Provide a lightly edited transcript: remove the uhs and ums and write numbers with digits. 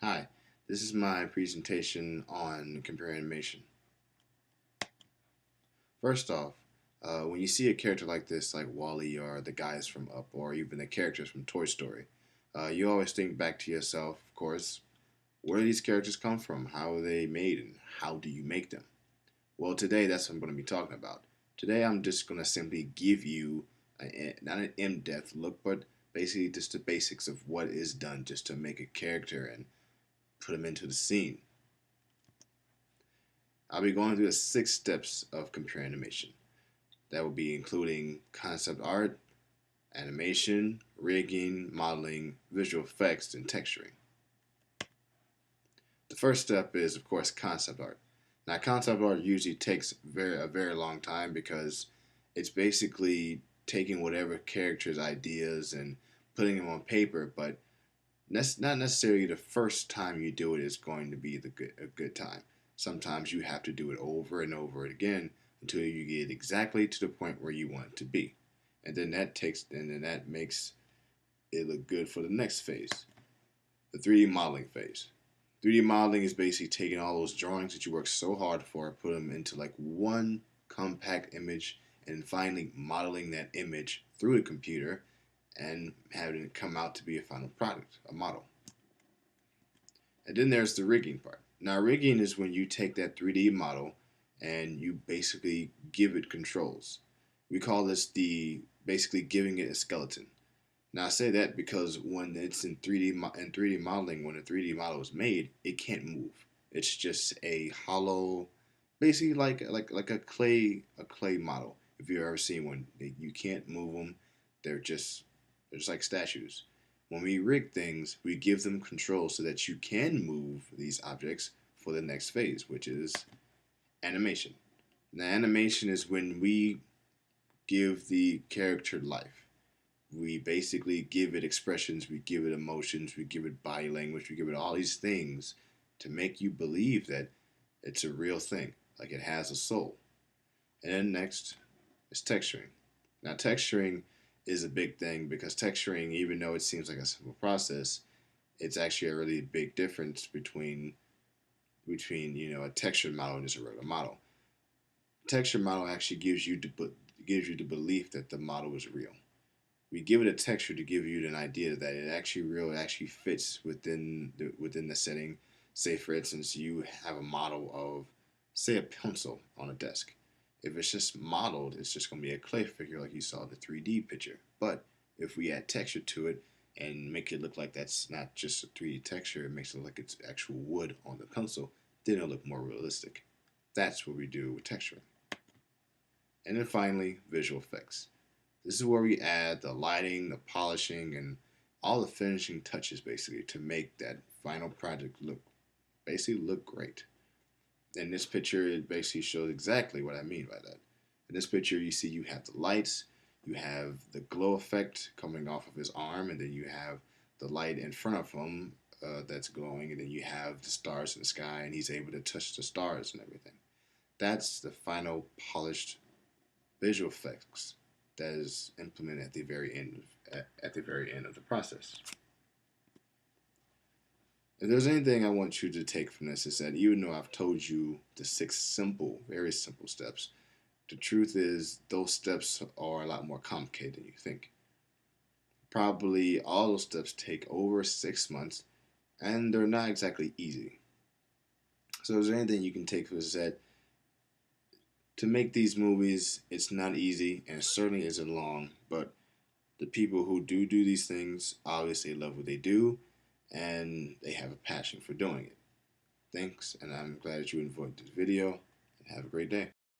Hi, this is my presentation on computer animation. First off, when you see a character like this, like Wally or the guys from Up, or even the characters from Toy Story, you always think back to yourself, of course, where do these characters come from? How are they made, and how do you make them? Well, today that's what I'm going to be talking about. Today I'm just going to simply give you not an in-depth look, but basically just the basics of what is done just to make a character and put them into the scene. I'll be going through the 6 steps of computer animation. That will be including concept art, animation, rigging, modeling, visual effects, and texturing. The first step is, of course, concept art. Now, concept art usually takes a very long time because it's basically taking whatever character's ideas and putting them on paper, but that's not necessarily the first time you do it is going to be a good time. Sometimes you have to do it over and over again until you get exactly to the point where you want it to be. And then that makes it look good for the next phase, the 3D modeling phase. 3D modeling is basically taking all those drawings that you worked so hard for, put them into like one compact image, and finally modeling that image through the computer and having it come out to be a final product, a model. And then there's the rigging part. Now, rigging is when you take that 3D model and you basically give it controls. We call this the basically giving it a skeleton. Now, I say that because when it's in 3D modeling, when a 3D model is made, it can't move. It's just a hollow, basically like a clay model. If you've ever seen one, you can't move them. They're just like statues. When we rig things, we give them control so that you can move these objects for the next phase, which is animation. Now, animation is when we give the character life. We basically give it expressions, we give it emotions, we give it body language, we give it all these things to make you believe that it's a real thing, like it has a soul. And then next is texturing. Now, texturing is a big thing because texturing, even though it seems like a simple process, it's actually a really big difference between a textured model and just a regular model. Texture model actually gives you the belief that the model is real. We give it a texture to give you an idea that it actually real, it actually fits within the setting. Say, for instance, you have a model of, say, a pencil on a desk. If it's just modeled, it's just going to be a clay figure like you saw the 3D picture. But if we add texture to it and make it look like that's not just a 3D texture, it makes it look like it's actual wood on the pencil, then it'll look more realistic. That's what we do with texturing. And then finally, visual effects. This is where we add the lighting, the polishing, and all the finishing touches basically to make that final project look great. In this picture, it basically shows exactly what I mean by that. In this picture, you see you have the lights, you have the glow effect coming off of his arm, and then you have the light in front of him that's glowing, and then you have the stars in the sky, and he's able to touch the stars and everything. That's the final polished visual effects that is implemented at the very end at the very end of the process. If there's anything I want you to take from this is that even though I've told you the 6 very simple steps, the truth is those steps are a lot more complicated than you think. Probably all those steps take over 6 months, and they're not exactly easy. So, is there anything you can take from this that to make these movies, it's not easy and it certainly isn't long, but the people who do these things obviously love what they do and they have a passion for doing it. Thanks, and I'm glad that you enjoyed this video, and have a great day.